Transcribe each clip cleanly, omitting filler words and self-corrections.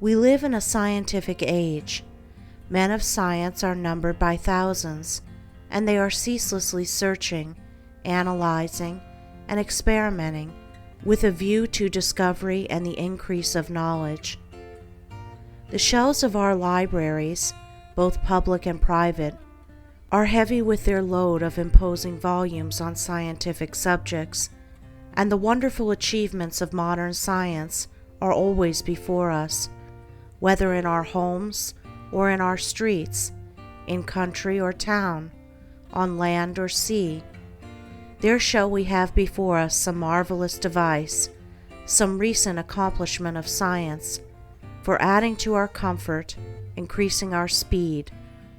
We live in a scientific age. Men of science are numbered by thousands, and they are ceaselessly searching, analyzing, and experimenting with a view to discovery and the increase of knowledge. The shelves of our libraries, both public and private, are heavy with their load of imposing volumes on scientific subjects, and the wonderful achievements of modern science are always before us, whether in our homes or in our streets, in country or town, on land or sea. There shall we have before us some marvelous device, some recent accomplishment of science, for adding to our comfort, increasing our speed,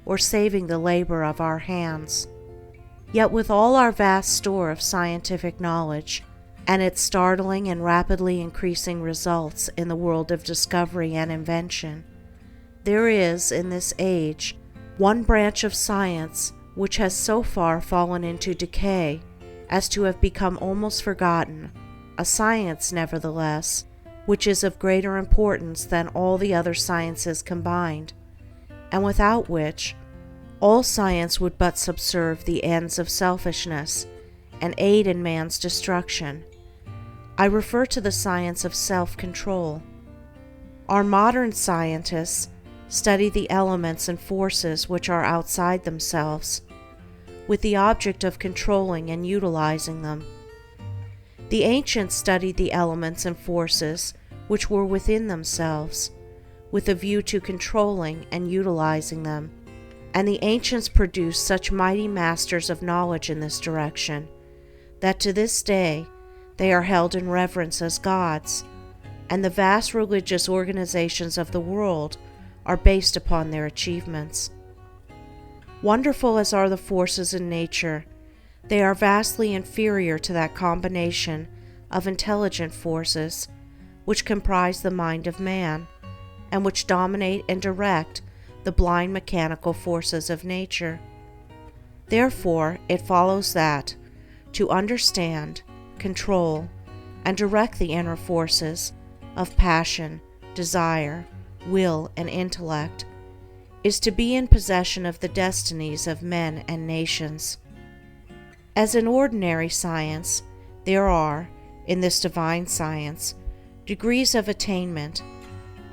or saving the labor of our hands. Yet with all our vast store of scientific knowledge, and its startling and rapidly increasing results in the world of discovery and invention, there is, in this age, one branch of science which has so far fallen into decay as to have become almost forgotten, a science, nevertheless, which is of greater importance than all the other sciences combined, and without which all science would but subserve the ends of selfishness and aid in man's destruction. I refer to the science of self-control. Our modern scientists study the elements and forces which are outside themselves, with the object of controlling and utilizing them. The ancients studied the elements and forces which were within themselves, with a view to controlling and utilizing them, and the ancients produced such mighty masters of knowledge in this direction, that to this day they are held in reverence as gods, and the vast religious organizations of the world are based upon their achievements. Wonderful as are the forces in nature, they are vastly inferior to that combination of intelligent forces which comprise the mind of man, and which dominate and direct the blind mechanical forces of nature. Therefore, it follows that, to understand, control, and direct the inner forces of passion, desire, will, and intellect, is to be in possession of the destinies of men and nations. As in ordinary science, there are, in this divine science, degrees of attainment,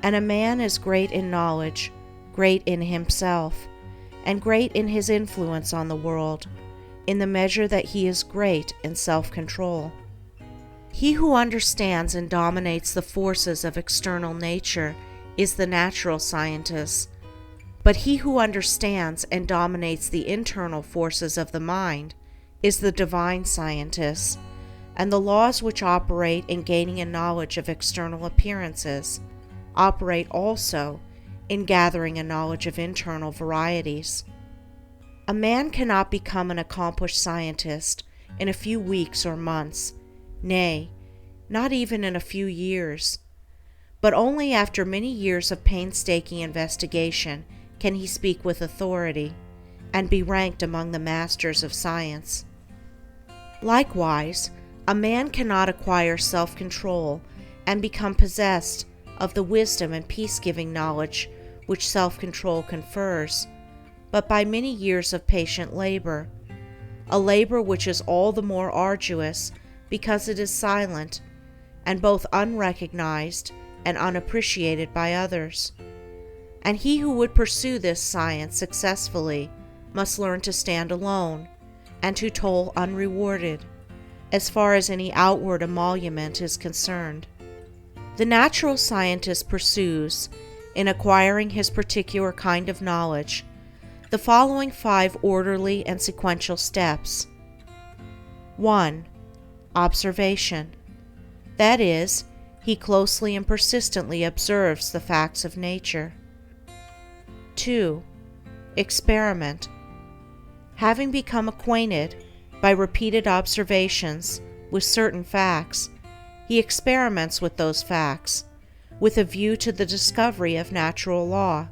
and a man is great in knowledge, great in himself, and great in his influence on the world, in the measure that he is great in self-control. He who understands and dominates the forces of external nature is the natural scientist, but he who understands and dominates the internal forces of the mind is the divine scientist, and the laws which operate in gaining a knowledge of external appearances operate also in gathering a knowledge of internal varieties. A man cannot become an accomplished scientist in a few weeks or months, nay, not even in a few years, but only after many years of painstaking investigation can he speak with authority and be ranked among the masters of science. Likewise, a man cannot acquire self-control and become possessed of the wisdom and peace-giving knowledge which self-control confers, but by many years of patient labor, a labor which is all the more arduous because it is silent and both unrecognized and unappreciated by others. And he who would pursue this science successfully must learn to stand alone and to toil unrewarded, as far as any outward emolument is concerned. The natural scientist pursues, in acquiring his particular kind of knowledge, the following 5 orderly and sequential steps. 1. Observation. That is, he closely and persistently observes the facts of nature. 2. Experiment. Having become acquainted, by repeated observations, with certain facts, he experiments with those facts, with a view to the discovery of natural law.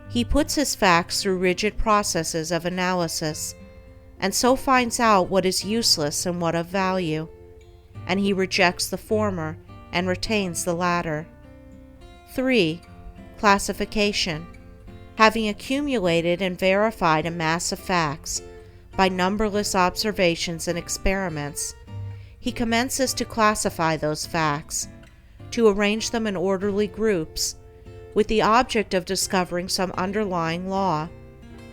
He puts his facts through rigid processes of analysis, and so finds out what is useless and what of value, and he rejects the former and retains the latter. 3. Classification. Having accumulated and verified a mass of facts by numberless observations and experiments, he commences to classify those facts, to arrange them in orderly groups, with the object of discovering some underlying law,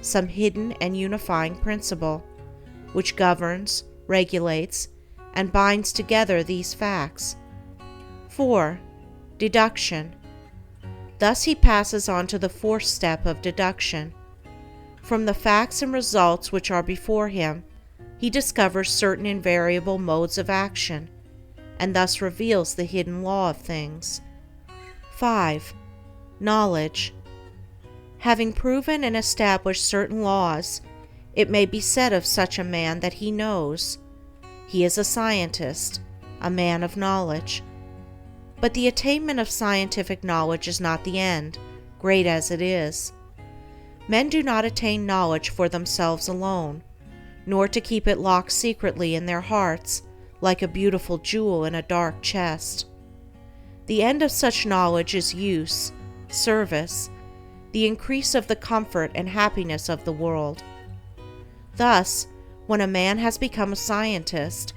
some hidden and unifying principle, which governs, regulates, and binds together these facts. 4. Deduction. Thus he passes on to the fourth step of deduction. From the facts and results which are before him, he discovers certain invariable modes of action, and thus reveals the hidden law of things. 5. Knowledge. Having proven and established certain laws, it may be said of such a man that he knows. He is a scientist, a man of knowledge. But the attainment of scientific knowledge is not the end, great as it is. Men do not attain knowledge for themselves alone, nor to keep it locked secretly in their hearts, like a beautiful jewel in a dark chest. The end of such knowledge is use, service, the increase of the comfort and happiness of the world. Thus, when a man has become a scientist,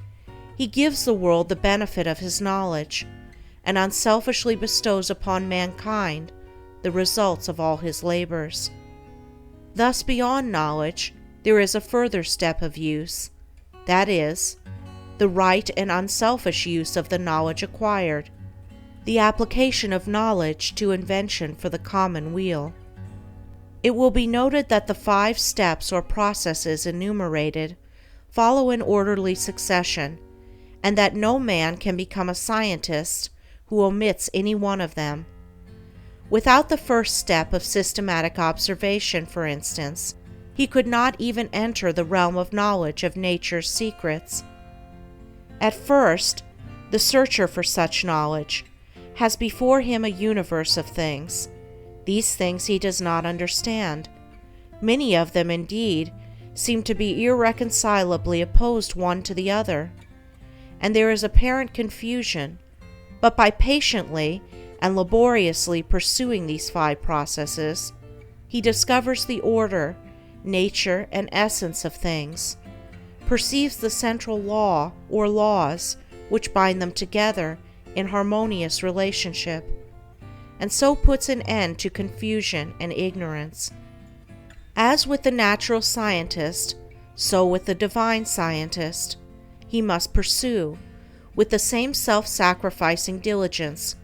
he gives the world the benefit of his knowledge, and unselfishly bestows upon mankind the results of all his labors. Thus, beyond knowledge, there is a further step of use, that is, the right and unselfish use of the knowledge acquired, the application of knowledge to invention for the common weal. It will be noted that the 5 steps or processes enumerated follow in orderly succession, and that no man can become a scientist who omits any one of them. Without the first step of systematic observation, for instance, he could not even enter the realm of knowledge of nature's secrets. At first, the searcher for such knowledge has before him a universe of things. These things he does not understand. Many of them, indeed, seem to be irreconcilably opposed one to the other, and there is apparent confusion. But by patiently and laboriously pursuing these 5 processes, he discovers the order, nature, and essence of things, perceives the central law or laws which bind them together in harmonious relationship, and so puts an end to confusion and ignorance. As with the natural scientist, so with the divine scientist, he must pursue, with the same self-sacrificing diligence,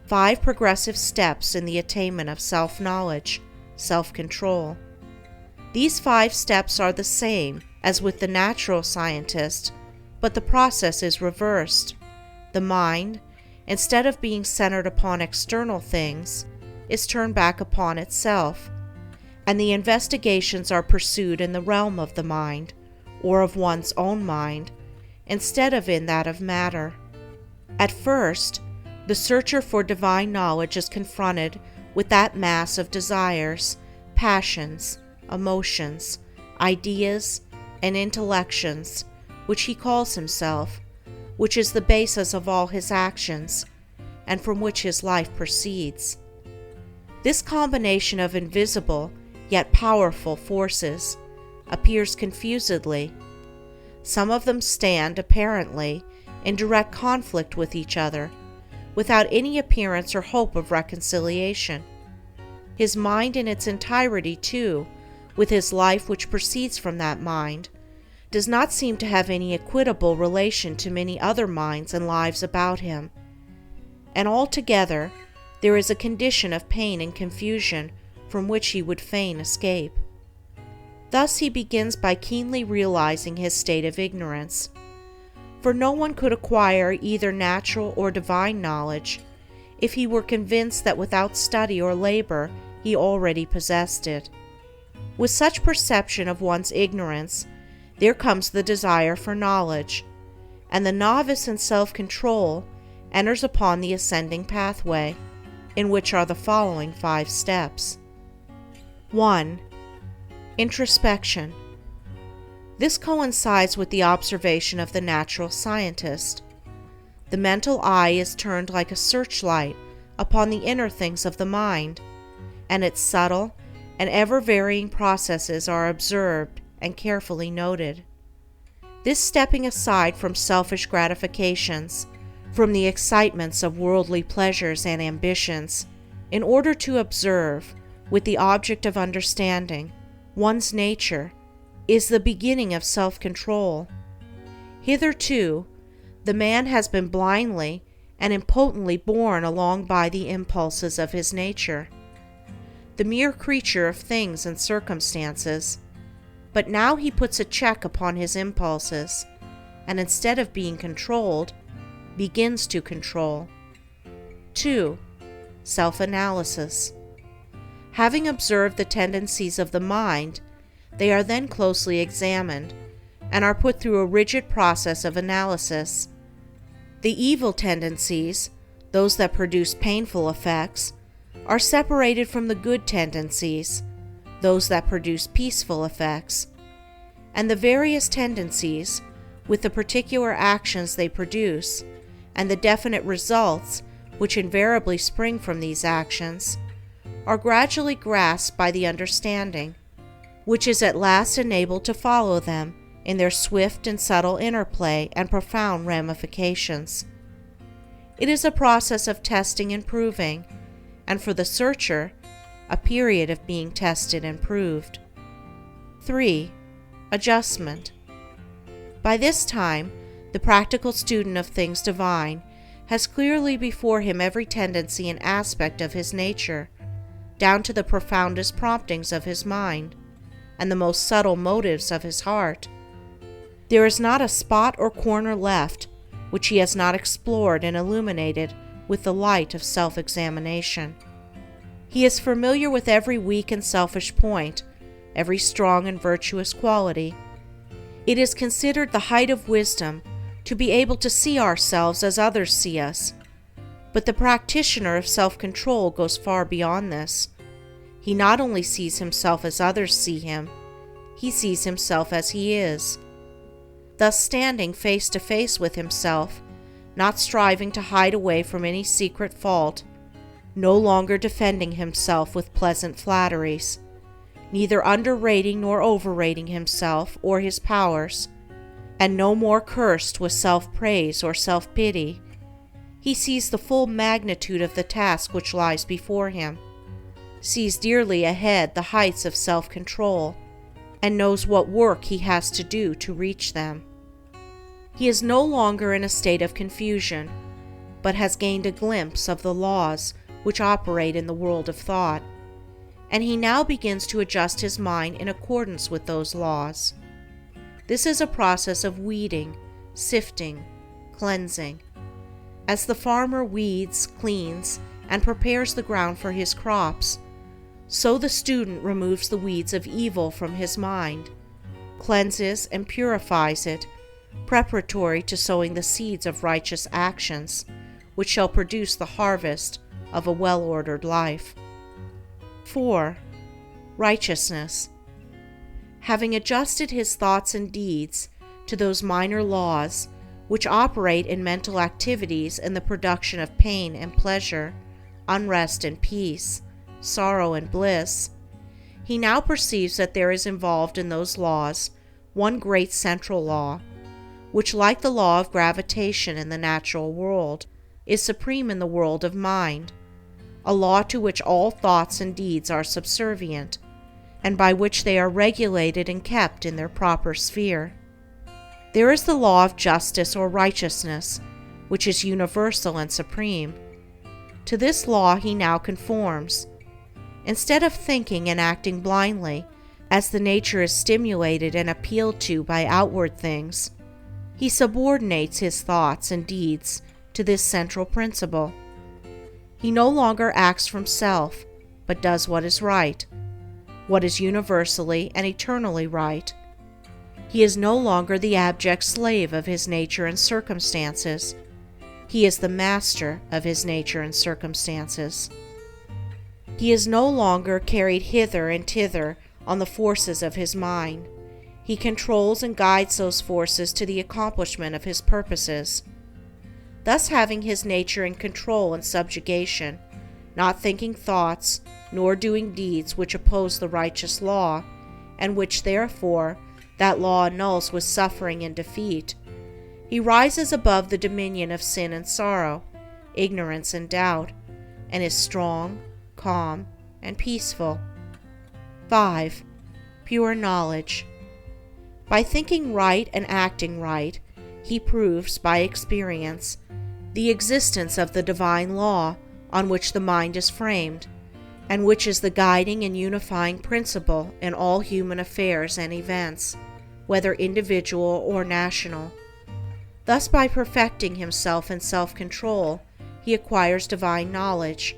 5 progressive steps in the attainment of self-knowledge, self-control. These 5 steps are the same as with the natural scientist, but the process is reversed. The mind, instead of being centered upon external things, is turned back upon itself, and the investigations are pursued in the realm of the mind, or of one's own mind, instead of in that of matter. At first, the searcher for divine knowledge is confronted with that mass of desires, passions, emotions, ideas, and intellections, which he calls himself, which is the basis of all his actions, and from which his life proceeds. This combination of invisible yet powerful forces appears confusedly. Some of them stand, apparently, in direct conflict with each other, without any appearance or hope of reconciliation. His mind in its entirety, too, with his life which proceeds from that mind, does not seem to have any equitable relation to many other minds and lives about him. And altogether, there is a condition of pain and confusion from which he would fain escape. Thus he begins by keenly realizing his state of ignorance. For no one could acquire either natural or divine knowledge if he were convinced that without study or labor he already possessed it. With such perception of one's ignorance, there comes the desire for knowledge, and the novice in self-control enters upon the ascending pathway, in which are the following 5 steps. 1. Introspection. This coincides with the observation of the natural scientist. The mental eye is turned like a searchlight upon the inner things of the mind, and its subtle and ever-varying processes are observed and carefully noted. This stepping aside from selfish gratifications, from the excitements of worldly pleasures and ambitions, in order to observe, with the object of understanding, one's nature, is the beginning of self-control. Hitherto, the man has been blindly and impotently borne along by the impulses of his nature, the mere creature of things and circumstances, but now he puts a check upon his impulses, and instead of being controlled, begins to control. 2. Self-analysis. Having observed the tendencies of the mind, they are then closely examined, and are put through a rigid process of analysis. The evil tendencies, those that produce painful effects, are separated from the good tendencies, those that produce peaceful effects, and the various tendencies, with the particular actions they produce, and the definite results which invariably spring from these actions, are gradually grasped by the understanding, which is at last enabled to follow them in their swift and subtle interplay and profound ramifications. It is a process of testing and proving, and for the searcher, a period of being tested and proved. 3. Adjustment. By this time, the practical student of things divine has clearly before him every tendency and aspect of his nature, down to the profoundest promptings of his mind, and the most subtle motives of his heart. There is not a spot or corner left which he has not explored and illuminated with the light of self-examination. He is familiar with every weak and selfish point, every strong and virtuous quality. It is considered the height of wisdom to be able to see ourselves as others see us, but the practitioner of self-control goes far beyond this. He not only sees himself as others see him, he sees himself as he is. Thus standing face to face with himself, not striving to hide away from any secret fault, no longer defending himself with pleasant flatteries, neither underrating nor overrating himself or his powers, and no more cursed with self-praise or self-pity, he sees the full magnitude of the task which lies before him, sees dearly ahead the heights of self-control, and knows what work he has to do to reach them. He is no longer in a state of confusion, but has gained a glimpse of the laws which operate in the world of thought, and he now begins to adjust his mind in accordance with those laws. This is a process of weeding, sifting, cleansing. As the farmer weeds, cleans, and prepares the ground for his crops, so the student removes the weeds of evil from his mind, cleanses and purifies it, preparatory to sowing the seeds of righteous actions, which shall produce the harvest of a well-ordered life. 4. Righteousness. Having adjusted his thoughts and deeds to those minor laws which operate in mental activities in the production of pain and pleasure, unrest and peace, sorrow and bliss, he now perceives that there is involved in those laws one great central law, which, like the law of gravitation in the natural world, is supreme in the world of mind, a law to which all thoughts and deeds are subservient, and by which they are regulated and kept in their proper sphere. There is the law of justice or righteousness, which is universal and supreme. To this law he now conforms. Instead of thinking and acting blindly, as the nature is stimulated and appealed to by outward things, he subordinates his thoughts and deeds to this central principle. He no longer acts from self, but does what is right, what is universally and eternally right. He is no longer the abject slave of his nature and circumstances. He is the master of his nature and circumstances. He is no longer carried hither and thither on the forces of his mind. He controls and guides those forces to the accomplishment of his purposes. Thus, having his nature in control and subjugation, not thinking thoughts, nor doing deeds which oppose the righteous law, and which therefore that law annuls with suffering and defeat. He rises above the dominion of sin and sorrow, ignorance and doubt, and is strong, calm, and peaceful. 5. Pure knowledge. By thinking right and acting right, he proves by experience the existence of the divine law on which the mind is framed, and which is the guiding and unifying principle in all human affairs and events, whether individual or national. Thus, by perfecting himself in self-control, he acquires divine knowledge.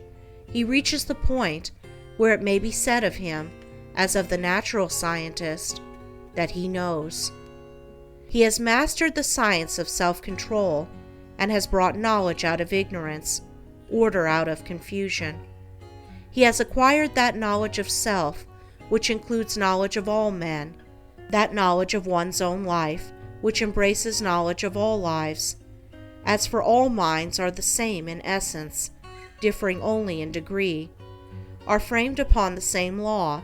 He reaches the point where it may be said of him, as of the natural scientist, that he knows. He has mastered the science of self-control and has brought knowledge out of ignorance, order out of confusion. He has acquired that knowledge of self which includes knowledge of all men, that knowledge of one's own life which embraces knowledge of all lives. As for all minds are the same in essence, differing only in degree, are framed upon the same law,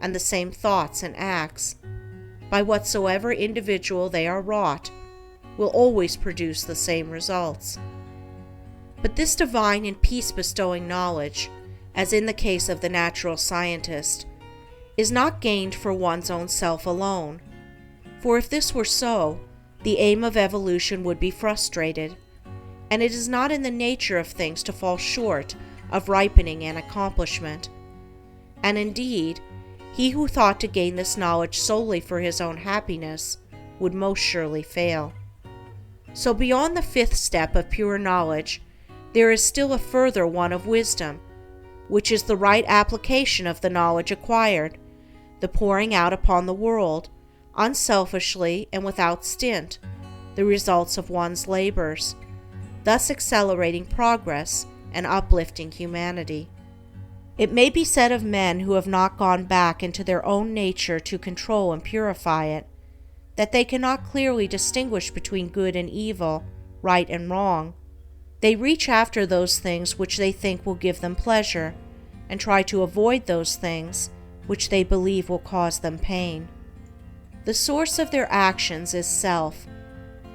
and the same thoughts and acts, by whatsoever individual they are wrought, will always produce the same results. But this divine and peace-bestowing knowledge, as in the case of the natural scientist, is not gained for one's own self alone. For if this were so, the aim of evolution would be frustrated, and it is not in the nature of things to fall short of ripening and accomplishment. And indeed, he who thought to gain this knowledge solely for his own happiness would most surely fail. So beyond the 5th step of pure knowledge, there is still a further one of wisdom, which is the right application of the knowledge acquired, the pouring out upon the world, unselfishly and without stint, the results of one's labors, thus accelerating progress and uplifting humanity. It may be said of men who have not gone back into their own nature to control and purify it, that they cannot clearly distinguish between good and evil, right and wrong. They reach after those things which they think will give them pleasure, and try to avoid those things which they believe will cause them pain. The source of their actions is self,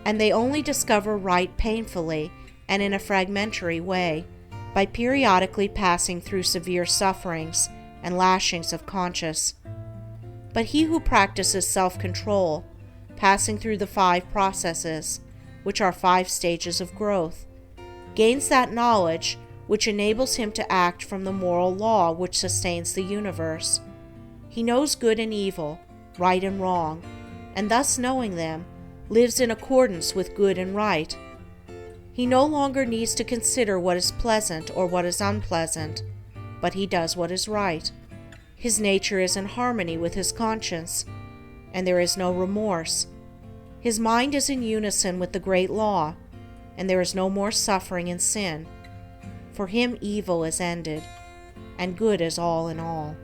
and they only discover right painfully and in a fragmentary way, by periodically passing through severe sufferings and lashings of conscience. But he who practices self-control, passing through the 5 processes, which are 5 stages of growth, gains that knowledge which enables him to act from the moral law which sustains the universe. He knows good and evil, right and wrong, and thus knowing them, lives in accordance with good and right. He no longer needs to consider what is pleasant or what is unpleasant, but he does what is right. His nature is in harmony with his conscience, and there is no remorse. His mind is in unison with the great law, and there is no more suffering and sin. For him evil is ended, and good is all in all.